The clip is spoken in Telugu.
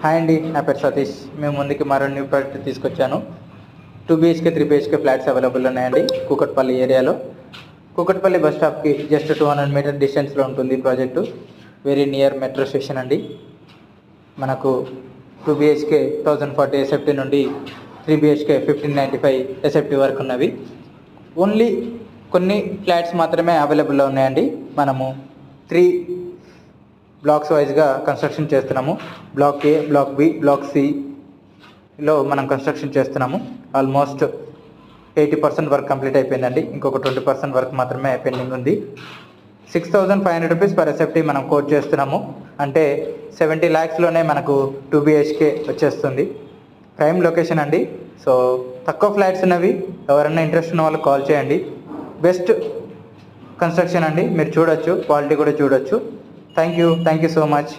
హాయ్ అండి, నా పేరు సతీష్. మేము ముందుకి మరో న్యూ ప్రాజెక్ట్ తీసుకొచ్చాను. 2 BHK 3 BHK ఫ్లాట్స్ అవైలబుల్ ఉన్నాయండి కూకట్పల్లి ఏరియాలో. కూకట్పల్లి బస్ స్టాప్కి జస్ట్ 200 మీటర్ డిస్టెన్స్లో ఉంటుంది project. Very near metro station అండి. మనకు 2 BHK 1040 SFT నుండి 3 BHK 1595 SFT వరకు ఉన్నవి. ఓన్లీ కొన్ని ఫ్లాట్స్ మాత్రమే అవైలబుల్లో ఉన్నాయండి. మనము 3 బ్లాక్స్ వైజ్గా కన్స్ట్రక్షన్ చేస్తున్నాము. బ్లాక్ ఏ, బ్లాక్ బి, బ్లాక్ సిలో మనం కన్స్ట్రక్షన్ చేస్తున్నాము. ఆల్మోస్ట్ 80% వర్క్ కంప్లీట్ అయిపోయిందండి. ఇంకొక 20% వర్క్ మాత్రమే పెండింగ్ ఉంది. 6,500 రూపీస్ పర్ ఎస్ఎఫ్టీ మనం కోట్ చేస్తున్నాము. అంటే 70 lakhsలోనే మనకు 2 BHK వచ్చేస్తుంది. ప్రైమ్ లొకేషన్ అండి. సో తక్కువ ఫ్లాట్స్ ఉన్నవి. ఎవరైనా ఇంట్రెస్ట్ ఉన్న వాళ్ళు కాల్ చేయండి. బెస్ట్ కన్స్ట్రక్షన్ అండి. మీరు చూడొచ్చు, క్వాలిటీ కూడా చూడొచ్చు. Thank you so much.